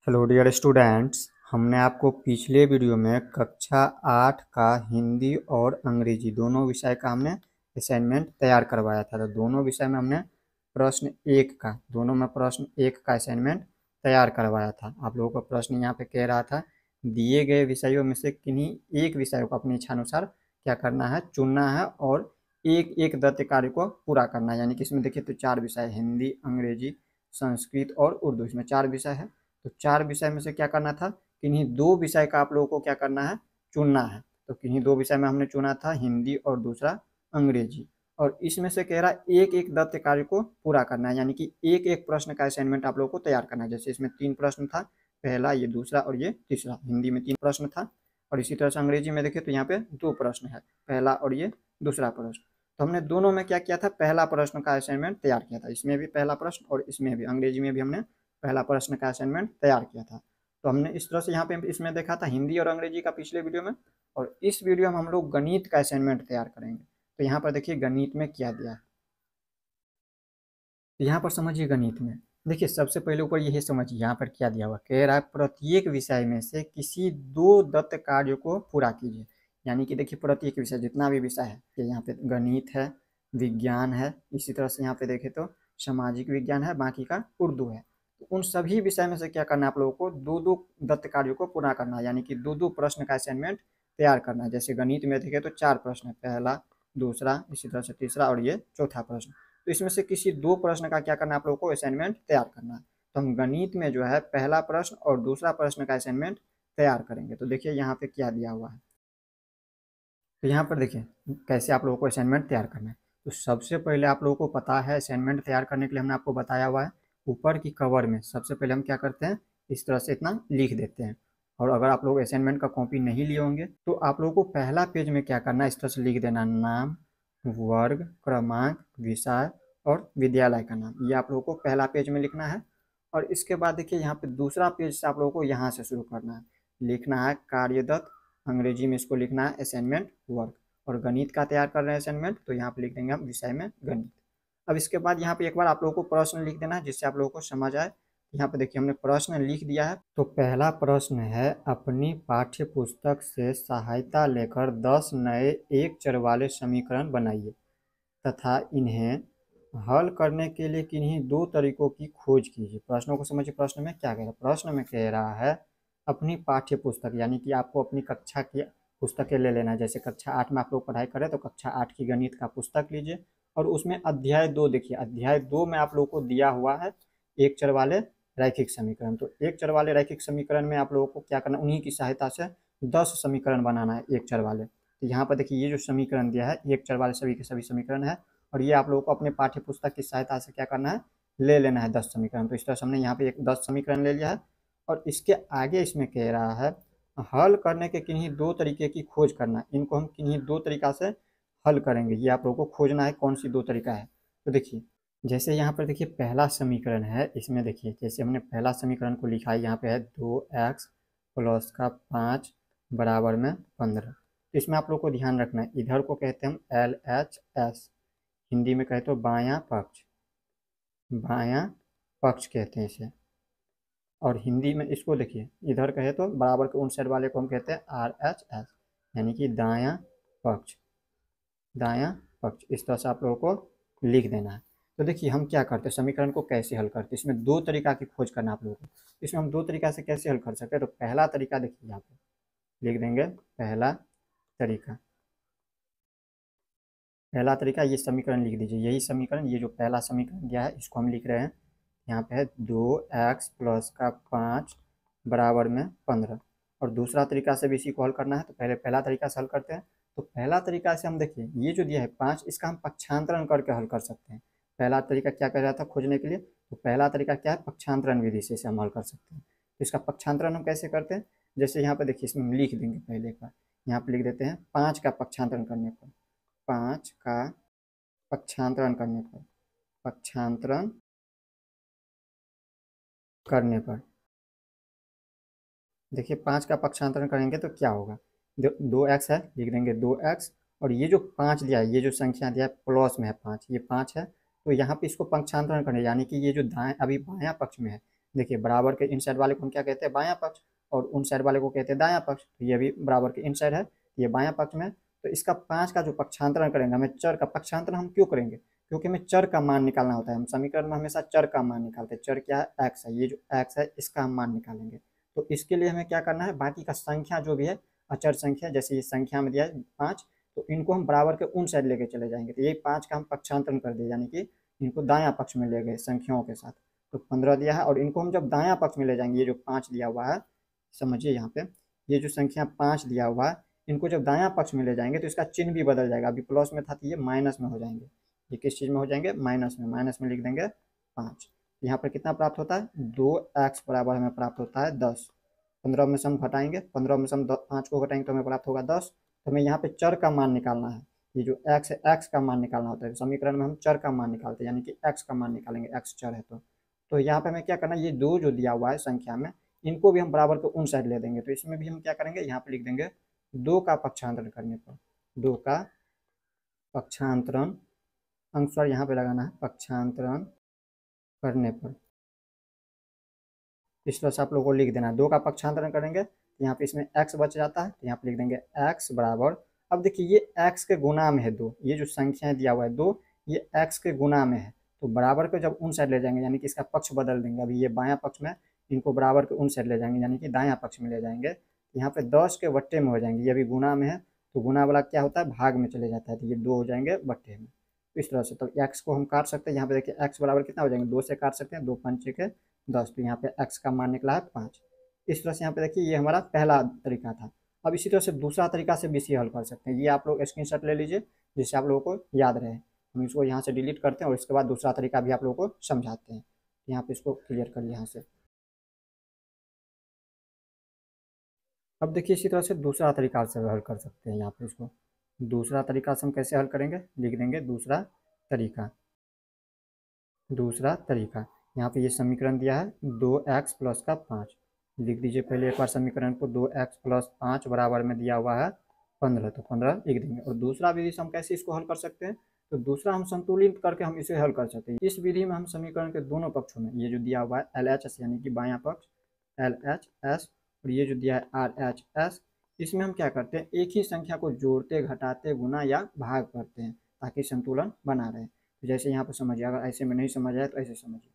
Hello dear students, हमने आपको पिछले वीडियो में कक्षा 8 का हिंदी और अंग्रेजी दोनों विषय का हमने असाइनमेंट तैयार करवाया था। तो दोनों विषय में हमने प्रश्न एक का असाइनमेंट तैयार करवाया था। आप लोगों का प्रश्न यहाँ पे कह रहा था, दिए गए विषयों में से किन्हीं एक विषय को अपनी इच्छानुसार क्या करना है, चुनना है और एक एक दत्त कार्य को पूरा करना है। यानी कि इसमें देखिए तो 4 विषय है, हिंदी, अंग्रेजी, संस्कृत और उर्दू। इसमें 4 विषय है। तो 4 विषय में से क्या करना था, किन्हीं 2 विषय का आप लोगों को क्या करना है, चुनना है। तो किन्हीं 2 विषय में हमने चुना था, हिंदी और दूसरा अंग्रेजी। और इसमें से कह रहा है एक एक दत्त कार्य को पूरा करना है, यानी कि एक एक प्रश्न का असाइनमेंट आप लोगों को तैयार करना है। जैसे इसमें 3 प्रश्न था, पहला, ये दूसरा और ये तीसरा। हिंदी में 3 प्रश्न था और इसी तरह से अंग्रेजी में देखिए तो यहाँ पे 2 प्रश्न है, पहला और ये दूसरा प्रश्न। तो हमने दोनों में क्या किया था, पहला प्रश्न का असाइनमेंट तैयार किया था। इसमें भी पहला प्रश्न और इसमें भी, अंग्रेजी में भी हमने पहला प्रश्न का असाइनमेंट तैयार किया था। तो हमने इस तरह से यहाँ पे इसमें देखा था हिंदी और अंग्रेजी का पिछले वीडियो में, और इस वीडियो में हम लोग गणित का असाइनमेंट तैयार करेंगे। तो यहाँ पर देखिए गणित में क्या दिया है, तो यहाँ पर समझिए गणित में देखिए सबसे पहले ऊपर यही समझिए यहाँ पर क्या दिया हुआ, कह रहा है प्रत्येक विषय में से किसी 2 दत्त कार्यों को पूरा कीजिए। यानी कि देखिए प्रत्येक विषय, जितना भी विषय है, कि यहाँ पे गणित है, विज्ञान है, इसी तरह से यहाँ पे देखें तो सामाजिक विज्ञान है, बाकी का उर्दू है। तो उन सभी विषय में से क्या करना है, आप लोगों को 2-2 दत्त कार्यों को पूरा करना है, यानी कि 2-2 प्रश्न का असाइनमेंट तैयार करना है। जैसे गणित में देखें तो 4 प्रश्न है, पहला, दूसरा, इसी तरह से तीसरा और ये चौथा प्रश्न। तो इसमें से किसी 2 प्रश्न का क्या करना है, आप लोगों को असाइनमेंट तैयार करना है। तो हम गणित में जो है पहला प्रश्न और दूसरा प्रश्न का असाइनमेंट तैयार करेंगे। तो देखिए यहाँ पे क्या दिया हुआ है, तो यहाँ पर देखिए कैसे आप लोगों को असाइनमेंट तैयार करना है। तो सबसे पहले आप लोगों को पता है, असाइनमेंट तैयार करने के लिए हमने आपको बताया हुआ है, ऊपर की कवर में सबसे पहले हम क्या करते हैं, इस तरह से इतना लिख देते हैं। और अगर आप लोग असाइनमेंट का कॉपी नहीं लिए होंगे तो आप लोगों को पहला पेज में क्या करना है, इस तरह से लिख देना, नाम, वर्ग, क्रमांक, विषय और विद्यालय का नाम। ये आप लोगों को पहला पेज में लिखना है। और इसके बाद देखिए यहाँ पे दूसरा पेज से आप लोगों को यहाँ से शुरू करना है, लिखना है कार्यदत्त, अंग्रेजी में इसको लिखना है असाइनमेंट वर्क। और गणित का तैयार कर रहे हैं असाइनमेंट, तो यहाँ पे लिख देंगे हम विषय में गणित। अब इसके बाद यहाँ पे एक बार आप लोगों को प्रश्न लिख देना है, जिससे आप लोगों को समझ आए। यहाँ पे देखिए हमने प्रश्न लिख दिया है। तो पहला प्रश्न है, अपनी पाठ्य पुस्तक से सहायता लेकर 10 नए एक चर वाले समीकरण बनाइए तथा इन्हें हल करने के लिए किन्हीं 2 तरीकों की खोज कीजिए। प्रश्नों को समझिए, प्रश्न में क्या कह रहा है। प्रश्न में कह रहा है अपनी पाठ्य पुस्तक, यानी कि आपको अपनी कक्षा की पुस्तकें ले लेना है। जैसे कक्षा 8 में आप लोग पढ़ाई करें तो कक्षा 8 की गणित का पुस्तक लीजिए और उसमें अध्याय 2 देखिए, अध्याय 2 में आप लोगों को दिया हुआ है एक चर वाले रैखिक समीकरण। तो एक चर वाले रैखिक समीकरण में आप लोगों को क्या करना, उन्हीं की सहायता से 10 समीकरण बनाना है एक चर वाले। तो यहाँ पर देखिए ये जो समीकरण दिया है एक चर वाले सभी के सभी समीकरण है, और ये आप लोगों को अपने पाठ्य पुस्तक की सहायता से क्या करना है, ले लेना है 10 समीकरण। तो इस तरह से हमने यहाँ पे एक 10 समीकरण ले लिया है। और इसके आगे इसमें कह रहा है हल करने के किन्हीं 2 तरीके की खोज करना। इनको हम किन्हीं 2 तरीका से हल करेंगे, ये आप लोगों को खोजना है कौन सी 2 तरीका है। तो देखिए जैसे यहाँ पर देखिए पहला समीकरण है, इसमें देखिए जैसे हमने पहला समीकरण को लिखा है, यहाँ पे है 2x प्लस का 5 बराबर में 15। तो इसमें आप लोग को ध्यान रखना है, इधर को कहते हैं हम LHS, हिंदी में कहते हो बायां पक्ष, बायां पक्ष कहते हैं इसे। और हिंदी में इसको देखिए इधर कहे तो बराबर के उन साइड वाले को हम कहते हैं RHS, यानी कि दायां पक्ष, दायां पक्ष। इस तरह से आप लोगों को लिख देना है। तो देखिए हम क्या करते हैं, समीकरण को कैसे हल करते हैं, इसमें 2 तरीका की खोज करना आप लोगों को। इसमें हम 2 तरीका से कैसे हल कर सकते हैं। तो पहला तरीका देखिए यहाँ पे लिख देंगे, पहला तरीका, पहला तरीका ये समीकरण लिख दीजिए, यही समीकरण, ये जो पहला समीकरण दिया है इसको हम लिख रहे हैं। यहाँ पे है 2x प्लस का 5 बराबर में 15। और दूसरा तरीका से भी इसी को हल करना है। तो पहले पहला तरीका से हल करते हैं। तो पहला तरीका से हम देखिए ये जो दिया है 5, इसका हम पक्षांतरण करके हल कर सकते हैं। पहला तरीका क्या कह रहा था खोजने के लिए, तो पहला तरीका क्या है, पक्षांतरण विधि से इसे हम हल कर सकते हैं। तो इसका पक्षांतरण हम कैसे करते हैं, जैसे यहाँ पर देखिए इसमें हम लिख देंगे, पहले एक बार यहाँ पर लिख देते हैं 5 का पक्षांतरण करने पर, 5 का पक्षांतरण करने पर, पक्षांतरण करने पर देखिए 5 का पक्षांतरण करेंगे तो क्या होगा, 2x है, लिख देंगे 2x। और ये जो 5 दिया है, ये जो संख्या दिया है प्लस में है 5, ये 5 है। तो यहाँ पे इसको पक्षांतरण करें, यानी कि ये जो दाएं अभी बायां पक्ष में है, देखिए बराबर के इन साइड वाले को हम क्या कहते हैं, बायां पक्ष, और उन साइड वाले को कहते हैं दायां पक्ष। तो ये भी बराबर के इन साइड है, ये बायां पक्ष में। तो इसका 5 का जो पक्षांतरण करेंगे, हमें चर का पक्षांतरण हम क्यों करेंगे, क्योंकि हमें चर का मान निकालना होता है। हम समीकरण में हमेशा चर का मान निकालते हैं। चर क्या है, एक्स है। ये जो एक्स है इसका हम मान निकालेंगे। तो इसके लिए हमें क्या करना है, बाकी का संख्या जो भी है अचर संख्या, जैसे ये संख्या में दिया है 5, तो इनको हम बराबर के उन साइड लेके चले जाएंगे। तो यही 5 का हम पक्षांतरण कर दिए, यानी कि इनको दायां पक्ष में ले गए संख्याओं के साथ। तो 15 दिया है, और इनको हम जब दायां पक्ष में ले जाएंगे, ये जो 5 दिया हुआ है, समझिए यहाँ पे ये जो संख्या 5 दिया हुआ है, इनको जब दायां पक्ष में ले जाएंगे तो इसका चिन्ह भी बदल जाएगा। अभी प्लस में था तो ये माइनस में हो जाएंगे। ये किस चीज़ में हो जाएंगे, माइनस में। माइनस में लिख देंगे 5। यहाँ पर कितना प्राप्त होता है, 2x बराबर हमें प्राप्त होता है 10। 15 में से हम घटाएंगे, 15 में से हम 5 को घटाएंगे तो हमें प्राप्त होगा 10। तो हमें यहाँ पे चर का मान निकालना है। ये जो x है, x का मान निकालना होता है। समीकरण में हम चर का मान निकालते हैं, यानी कि x का मान निकालेंगे, x चर है। तो यहाँ पे हमें क्या करना है, ये दो जो दिया हुआ है संख्या में, इनको भी हम बराबर के उन साइड ले देंगे। तो इसमें भी हम क्या करेंगे, यहाँ पे लिख देंगे 2 का पक्षांतरण करने पर, 2 का पक्षांतरण, अनुसार यहाँ पे लगाना है, पक्षांतरण करने पर। इस तरह से आप लोगों को लिख देना है। 2 का पक्षांतरण करेंगे तो यहाँ पे इसमें x बच जाता है, तो यहाँ पे लिख देंगे x बराबर। अब देखिए ये x के गुना में है 2, ये जो संख्या दिया हुआ है 2, ये x के गुना में है। तो बराबर को जब उन साइड ले जाएंगे, यानी कि इसका पक्ष बदल देंगे। अभी ये बायां पक्ष में, इनको बराबर के उन साइड ले जाएंगे, यानी कि दायां पक्ष में ले जाएंगे। यहाँ पे 10 के बट्टे में हो जाएंगे। ये अभी गुना में है, तो गुना वाला क्या होता है, भाग में चले जाता है। तो ये 2 हो जाएंगे बट्टे में। इस तरह से तो x को हम काट सकते हैं। यहाँ पे देखिए x बराबर कितना हो जाएंगे, 2 से काट सकते हैं, 2 पंचे के 10। तो यहाँ पे x का मान निकला है 5। इस तरह से यहाँ पे देखिए ये हमारा पहला तरीका था। अब इसी तरह से दूसरा तरीका से भी इसे हल कर सकते हैं। ये आप लोग स्क्रीनशॉट ले लीजिए, जिससे आप लोगों को याद रहे। हम इसको यहाँ से डिलीट करते हैं और इसके बाद दूसरा तरीका भी आप लोगों को समझाते हैं। यहाँ पे इसको क्लियर करिए यहाँ से। अब देखिए इसी तरह से दूसरा तरीका से हल कर सकते हैं। यहाँ पे इसको दूसरा तरीका से हम कैसे हल करेंगे, लिख देंगे दूसरा तरीका। दूसरा तरीका, यहाँ पे ये समीकरण दिया है 2x प्लस का 5। लिख दीजिए पहले एक बार समीकरण को, 2x प्लस 5 बराबर में दिया हुआ है 15। तो 15 लिख देंगे। और दूसरा विधि से हम कैसे इसको हल कर सकते हैं, तो दूसरा हम संतुलित करके हम इसे हल कर सकते हैं। इस विधि में हम समीकरण के दोनों पक्षों में, ये जो दिया हुआ है LHS यानी कि बायां पक्ष LHS, और ये जो दिया है RHS, इसमें हम क्या करते हैं, एक ही संख्या को जोड़ते, घटाते, गुना या भाग करते हैं, ताकि संतुलन बना रहे। तो जैसे यहाँ पर समझिए, अगर ऐसे में नहीं समझ आए तो ऐसे समझिए।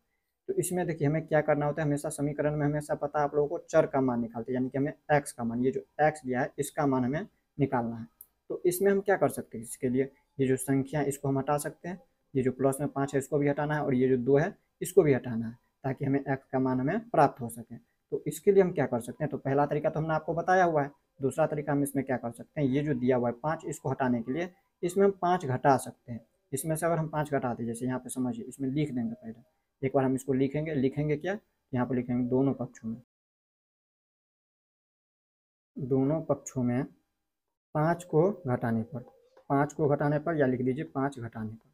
तो इसमें देखिए हमें क्या करना होता है, हमेशा समीकरण में हमेशा पता है आप लोगों को, चर का मान निकालते हैं, यानी कि हमें x का मान, ये जो x दिया है इसका मान हमें निकालना है। तो इसमें हम क्या कर सकते हैं, इसके लिए ये जो संख्या है इसको हम हटा सकते हैं। ये जो प्लस में 5 है इसको भी हटाना है, और ये जो 2 है इसको भी हटाना है, ताकि हमें x का मान हमें प्राप्त हो सके। तो इसके लिए हम क्या कर सकते हैं, तो पहला तरीका तो हमने आपको बताया हुआ है। दूसरा तरीका हम इसमें क्या कर सकते हैं, ये जो दिया हुआ है 5, इसको हटाने के लिए इसमें हम 5 घटा सकते हैं। इसमें से अगर हम 5 घटाते हैं, जैसे यहाँ पे समझिए, इसमें लिख देंगे पहले। एक बार हम इसको लिखेंगे, लिखेंगे क्या, यहाँ पे लिखेंगे दोनों पक्षों में, दोनों पक्षों में 5 को घटाने पर, 5 को घटाने पर, या लिख दीजिए 5 घटाने पर।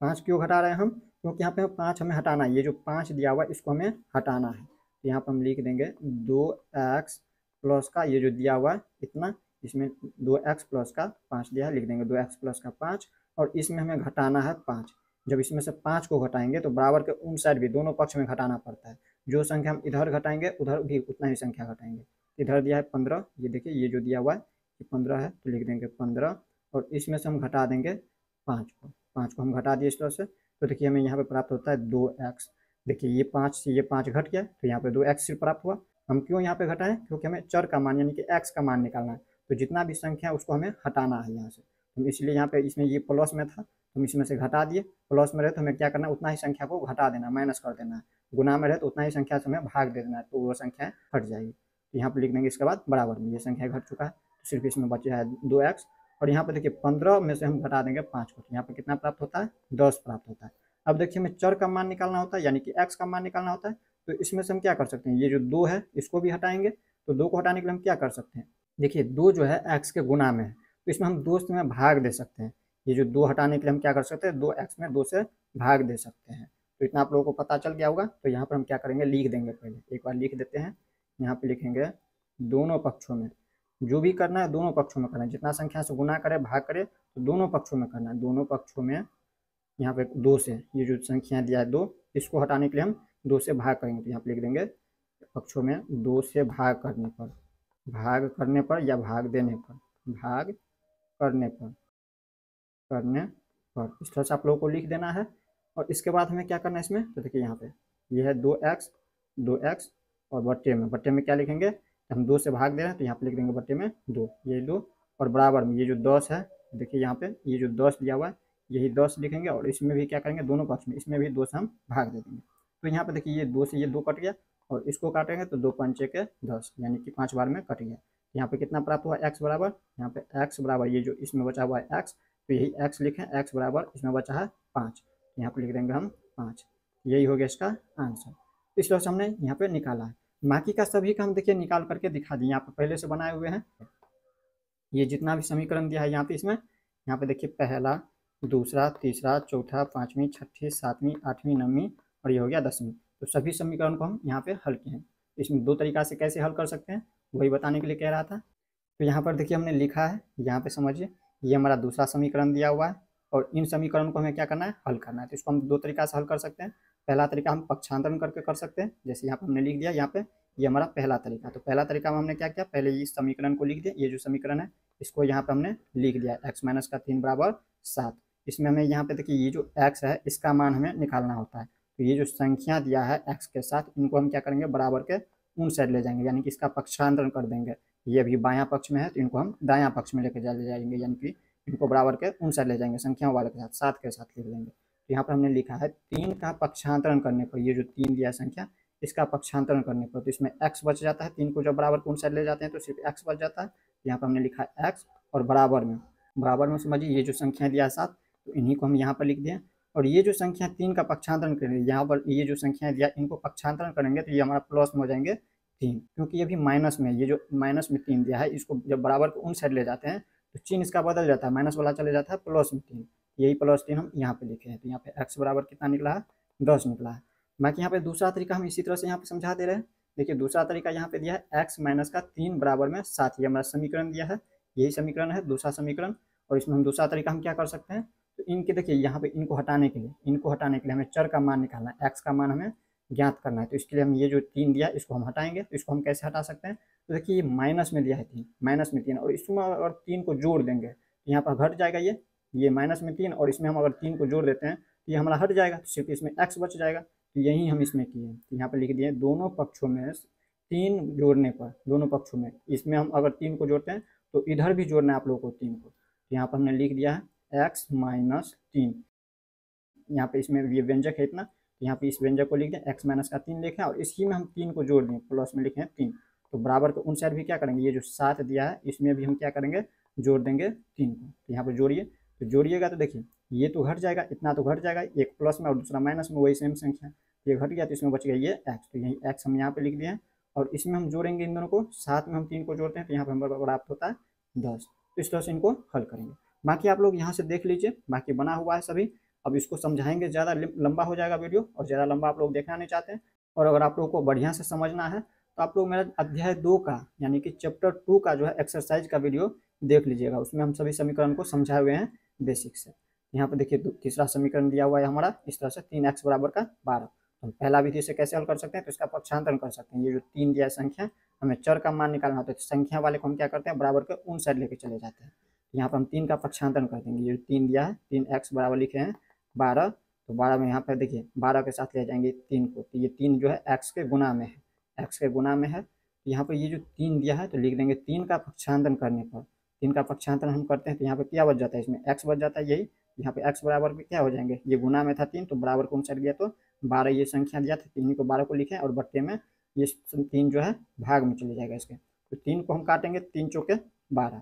5 क्यों घटा रहे हैं हम, क्योंकि यहाँ पे 5 हमें हटाना है। ये जो 5 दिया हुआ है इसको हमें हटाना है। तो यहाँ पर हम लिख देंगे 2x प्लस का, ये जो दिया हुआ है इतना, इसमें 2x प्लस का 5 दिया है, लिख देंगे 2x प्लस का 5। और इसमें हमें घटाना है 5। जब इसमें से 5 को घटाएंगे तो बराबर के उन साइड भी, दोनों पक्ष में घटाना पड़ता है। जो संख्या हम इधर घटाएंगे उधर भी उतना ही संख्या घटाएंगे। इधर दिया है 15, ये देखिए ये जो दिया हुआ है ये 15 है, तो लिख देंगे 15। और इसमें से हम घटा देंगे 5 को, 5 को हम घटा दिए इस तरह से। तो देखिए हमें यहाँ पे प्राप्त होता है 2x। देखिए ये 5 से ये 5 घट गया, तो यहाँ पे 2x सिर्फ प्राप्त हुआ। हम क्यों यहाँ पे घटाएं, क्योंकि हमें चर का मान यानी कि x का मान निकालना है। तो जितना भी संख्या है उसको हमें हटाना है यहाँ से। तो इसलिए यहाँ पे इसमें ये प्लस में था, हम इसमें से घटा दिए। प्लस में रहे तो हमें क्या करना है, उतना ही संख्या को घटा देना, माइनस कर देना है। गुना में रहे तो उतना ही संख्या से हमें भाग दे देना है, तो वो संख्या हट जाएगी। तो यहाँ पर लिख देंगे इसके बाद बराबर में, ये संख्या घट चुका है, तो सिर्फ इसमें बचा है 2x। और यहाँ पे देखिए 15 में से हम घटा देंगे 5 को, तो यहाँ पे कितना प्राप्त होता है, 10 प्राप्त होता है। अब देखिए हमें चर का मान निकालना होता है, यानी कि x का मान निकालना होता है। तो इसमें से हम क्या कर सकते हैं, ये जो 2 है इसको भी हटाएंगे। तो 2 को हटाने के लिए हम क्या कर सकते हैं, देखिए 2 जो है x के गुना में है, तो इसमें हम 2 में भाग दे सकते हैं। ये जो 2 हटाने के लिए हम क्या कर सकते हैं, 2x में 2 से भाग दे सकते हैं। तो इतना आप लोगों को पता चल गया होगा। तो यहाँ पर हम क्या करेंगे, लिख देंगे, पहले एक बार लिख देते हैं। यहाँ पे लिखेंगे दोनों पक्षों में, जो भी करना है दोनों पक्षों में करना है। जितना संख्या से गुना करे, भाग करे, तो दोनों पक्षों में करना है। दोनों पक्षों में यहाँ पे 2 से, ये जो संख्या दिया है 2, इसको हटाने के लिए हम 2 से भाग करेंगे तो यहाँ पर लिख देंगे पक्षों में 2 से भाग करने पर या भाग देने पर, भाग करने पर इस तरह से आप लोगों को लिख देना है। और इसके बाद हमें क्या करना है इसमें, तो देखिए यहाँ पे ये है 2x और बट्टे में क्या लिखेंगे, तो हम 2 से भाग दे रहे हैं तो यहाँ पे लिख देंगे बट्टे में 2, ये 2 और बराबर में ये जो 10 है, देखिए यहाँ पे ये जो 10 दिया हुआ है यही 10 लिखेंगे और इसमें भी क्या करेंगे, दोनों पक्ष में इसमें भी 2 से हम भाग दे देंगे। तो यहाँ पे देखिए ये 2 से ये 2 कट गया और इसको काटेंगे तो 2 पंचे के 10 यानी कि 5 बार में कट गया। यहाँ पे कितना प्राप्त हुआ, x बराबर, यहाँ पे x बराबर ये जो इसमें बचा हुआ है x, तो यही x लिखें, x बराबर इसमें बचा है 5, यहाँ पे लिख देंगे हम 5, यही हो गया इसका आंसर। इस तरह से हमने यहाँ पे निकाला है। बाकी का सभी का हम देखिए निकाल करके दिखा दिए, यहाँ पे पहले से बनाए हुए हैं। ये जितना भी समीकरण दिया है यहाँ पे इसमें, यहाँ पे देखिए पहला, दूसरा, तीसरा, चौथा, पाँचवीं, छठी, सातवीं, आठवीं, नवीं और ये हो गया 10वीं। तो सभी समीकरण को हम यहाँ पे हल किए हैं। इसमें 2 तरीका से कैसे हल कर सकते हैं वही बताने के लिए कह रहा था। तो यहाँ पर देखिए हमने लिखा है, यहाँ पे समझिए ये हमारा दूसरा समीकरण दिया हुआ है और इन समीकरण को हमें क्या करना है, हल करना है। तो इसको हम 2 तरीका से हल कर सकते हैं। पहला तरीका हम पक्षांतरण करके कर सकते हैं, जैसे यहाँ पर हमने लिख दिया, यहाँ पे ये हमारा पहला तरीका। तो पहला तरीका में हमने क्या किया, पहले इस समीकरण को लिख दिया, ये जो समीकरण है इसको यहाँ पे हमने लिख दिया x माइनस का 3 बराबर 7। इसमें हमें यहाँ पे देखिए ये जो x है इसका मान हमें निकालना होता है। तो ये जो संख्या दिया है x के साथ, इनको हम क्या करेंगे, बराबर के उन साइड ले जाएंगे, यानी कि इसका पक्षांतरण कर देंगे। ये अभी बायां पक्ष में है तो इनको हम दायां पक्ष में लेके ले जाएंगे, यानी कि इनको बराबर के उन साइड ले जाएंगे, संख्याओं वाले के साथ 7 के साथ लिख देंगे। तो यहाँ पर हमने लिखा है 3 का पक्षांतरण करने पर, ये जो 3 दिया संख्या इसका पक्षांतरण करने पर, तो इसमें x बच जाता है, 3 को जब बराबर के उन साइड ले जाते हैं तो सिर्फ x बच जाता है। यहाँ पर हमने लिखा है x और बराबर में समझिए ये जो संख्या दिया है 7, तो इन्हीं को हम यहाँ पर लिख दिए। और ये जो संख्या 3 का पक्षांतरण करेंगे, यहाँ पर ये जो संख्या दिया इनको पक्षांतरण करेंगे तो ये हमारा प्लस में हो जाएंगे 3, क्योंकि ये भी माइनस में, ये जो माइनस में 3 दिया है इसको जब बराबर को उन साइड ले जाते हैं तो चिन्ह इसका बदल जाता है, माइनस वाला चले जाता है प्लस में 3, यही प्लस 3 हम यहाँ पे लिखे हैं। तो यहाँ पे x बराबर कितना निकला है, 10 निकला है। बाकी यहाँ पे दूसरा तरीका हम इसी तरह से यहाँ पे समझा दे रहे हैं। देखिए दूसरा तरीका यहाँ पे दिया है x माइनस का 3 बराबर में 7, ये हमारा समीकरण दिया है, यही समीकरण है दूसरा समीकरण। और इसमें हम दूसरा तरीका हम क्या कर सकते हैं, तो इनके देखिए यहाँ पे इनको हटाने के लिए हमें चर का मान निकालना है, x का मान हमें ज्ञात करना है। तो इसके लिए हम ये जो 3 दिया इसको हम हटाएंगे। तो इसको हम कैसे हटा सकते हैं, तो देखिए ये माइनस में दिया है 3, माइनस में 3 और इसमें अगर 3 को जोड़ देंगे तो यहाँ पर घट जाएगा, ये माइनस में 3 और इसमें हम अगर 3 को जोड़ देते हैं तो ये हमारा हट जाएगा, तो सिर्फ इसमें x बच जाएगा। तो यही हम इसमें किए हैं। तो यहाँ पर लिख दिए दोनों पक्षों में 3 जोड़ने पर, दोनों पक्षों में इसमें हम अगर 3 को जोड़ते हैं तो इधर भी जोड़ना है आप लोगों को 3 को। तो यहाँ पर हमने लिख दिया है x माइनस 3, यहाँ पे इसमें ये व्यंजक है इतना, यहाँ पे इस व्यंजक को लिख दें x माइनस का 3 लिखे और इसी में हम 3 को जोड़ दें, प्लस में लिखे हैं 3। तो बराबर को उन साइड भी क्या करेंगे, ये जो 7 दिया है इसमें भी हम क्या करेंगे, जोड़ देंगे 3 को। तो यहाँ पर जोड़िए, तो जोड़िएगा तो देखिए ये तो घट जाएगा, इतना तो घट जाएगा, एक प्लस में और दूसरा माइनस में, वही सेम संख्या, ये घट गया तो इसमें बच गया ये x। तो यही x हम यहाँ पे लिख दिए हैं और इसमें हम जोड़ेंगे इन दोनों को, 7 में हम 3 को जोड़ते हैं तो यहाँ पर हमारा प्राप्त होता है 10। तो इस तरह से इनको हल करेंगे। बाकी आप लोग यहाँ से देख लीजिए, बाकी बना हुआ है सभी। अब इसको समझाएंगे, ज़्यादा लंबा हो जाएगा वीडियो और ज़्यादा लंबा आप लोग देखना नहीं चाहते हैं। और अगर आप लोगों को बढ़िया से समझना है तो आप लोग मेरा अध्याय 2 का यानी कि चैप्टर 2 का जो है एक्सरसाइज का वीडियो देख लीजिएगा, उसमें हम सभी समीकरण को समझाए हुए हैं बेसिक से। यहाँ पे देखिए तीसरा समीकरण दिया हुआ है हमारा इस तरह से 3x बराबर का 12। तो हम पहला विधि से कैसे हल कर सकते हैं, तो इसका पक्षांतरण कर सकते हैं। ये जो 3 दिया है संख्या, हमें चर का मान निकालना होता है, तो संख्या वाले को हम क्या करते हैं, बराबर के उन साइड लेके चले जाते हैं। यहाँ पर हम 3 का पक्षांतरण कर देंगे। ये जो 3 दिया है, 3x बराबर लिखे हैं 12, तो 12 में यहाँ पर देखिए 12 के साथ ले जाएंगे 3 को, तो ये 3 जो है x के गुना में है, x के गुना में है। तो यहाँ पर ये जो 3 दिया है तो लिख देंगे 3 का पक्षांतरण करने पर, 3 का पक्षांतरण हम करते हैं तो यहाँ पे क्या बच जाता है, इसमें x बच जाता है, यही यहाँ पे x बराबर के क्या हो जाएंगे, ये गुना में था 3 तो बराबर को उन साइड गया तो 12, ये संख्या दिया था 3 को 12 को लिखे और बट्टे में ये 3 जो है भाग में चले जाएगा इसके। तो 3 को हम काटेंगे, 3 चौके 12,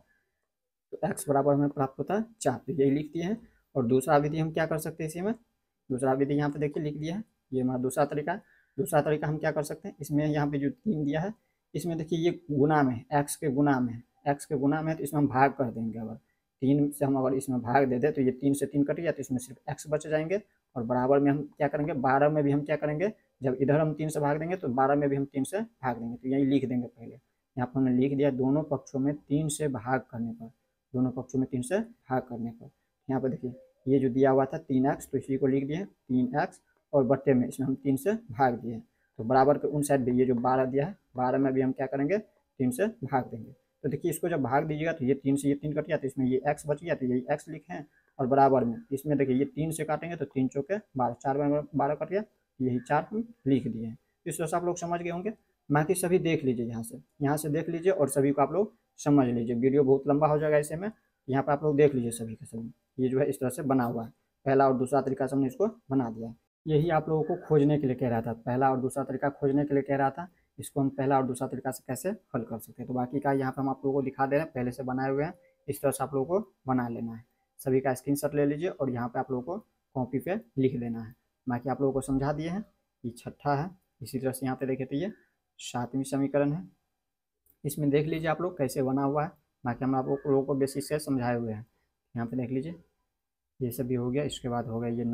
तो x बराबर हमें प्राप्त होता है 4। तो यही लिख दिए हैं। और दूसरा विधि हम क्या कर सकते हैं, इसी में दूसरा विधि यहाँ पे देखिए लिख दिया है, ये हमारा दूसरा तरीका है। दूसरा तरीका हम क्या कर सकते हैं, इसमें यहाँ पे जो 3 दिया है इसमें देखिए ये गुना में है, x के गुना में है, x के गुना में है तो इसमें हम भाग कर देंगे। अगर 3 से हम अगर इसमें भाग दे दें तो ये 3 से 3 कट गया तो इसमें सिर्फ x बच जाएंगे। और बराबर में हम क्या करेंगे, 12 में भी हम क्या करेंगे, जब इधर हम 3 से भाग देंगे तो 12 में भी हम 3 से भाग देंगे। तो यही लिख देंगे पहले, यहाँ पर हमने लिख दिया दोनों पक्षों में 3 से भाग करने पर, दोनों पक्षों में 3 से भाग करने पर। यहाँ पर देखिए ये जो दिया हुआ था 3x, तो इसी को लिख दिए 3x और बट्टे में इसमें हम 3 से भाग दिए। तो बराबर के उन साइड भी ये जो 12 दिया है, 12 में भी हम क्या करेंगे, 3 से भाग देंगे। तो देखिए इसको जब भाग दीजिएगा तो ये 3 से ये 3 कट गया, तो इसमें ये x बच गया, तो यही x लिखे हैं। और बराबर में इसमें देखिए ये 3 से काटेंगे तो 3 चौके 12, 4 में 12 कट गया, यही 4 हम लिख दिए हैं। इस तरह से आप लोग समझ गए होंगे। बाकी सभी देख लीजिए, यहाँ से देख लीजिए और सभी को आप लोग समझ लीजिए। वीडियो बहुत लंबा हो जाएगा ऐसे में, यहाँ पर आप लोग देख लीजिए सभी के सभी। ये जो है इस तरह से बना हुआ है, पहला और दूसरा तरीका से हमने इसको बना दिया है। यही आप लोगों को खोजने के लिए कह रहा था, पहला और दूसरा तरीका खोजने के लिए कह रहा था। इसको हम पहला और दूसरा तरीका से कैसे हल कर सकते हैं, तो बाकी का यहाँ पर हम आप लोगों को दिखा दे रहे हैं, पहले से बनाए हुए हैं। इस तरह से आप लोगों को बना लेना है। सभी का स्क्रीनशॉट ले लीजिए और यहाँ पे आप लोगों को कॉपी पे लिख देना है। बाकी आप लोगों को समझा दिए हैं। ये छठा है। इसी तरह से यहाँ पे देखे तो ये 7वीं समीकरण है। इसमें देख लीजिए आप लोग कैसे बना हुआ है। बाकी हम आप लोगों को बेसिक से समझाए हुए हैं। यहाँ पे देख लीजिए ये सभी हो गया। इसके बाद हो गया ये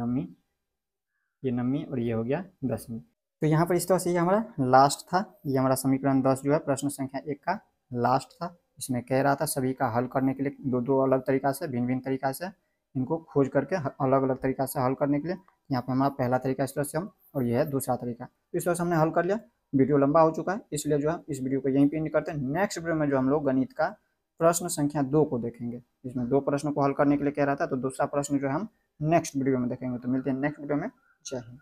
9वीं और ये हो गया 10वीं। तो यहाँ पर इस तरह से ये हमारा लास्ट था। ये हमारा समीकरण 10 जो है प्रश्न संख्या 1 का लास्ट था। इसमें कह रहा था सभी का हल करने के लिए दो अलग तरीका से, भिन्न भिन्न तरीका से इनको खोज करके अलग अलग तरीका से हल करने के लिए यहाँ पे हमारा पहला तरीका इस तरह से हम, और यह है दूसरा तरीका। तो इस तरह से हमने हल कर लिया। वीडियो लंबा हो चुका है, इसलिए जो है इस वीडियो को यहीं पे एंड करते हैं। नेक्स्ट वीडियो में जो हम लोग गणित का प्रश्न संख्या 2 को देखेंगे। इसमें 2 प्रश्नों को हल करने के लिए कह रहा था, तो दूसरा प्रश्न जो है हम नेक्स्ट वीडियो में देखेंगे। तो मिलते हैं नेक्स्ट वीडियो में। जय हिंद।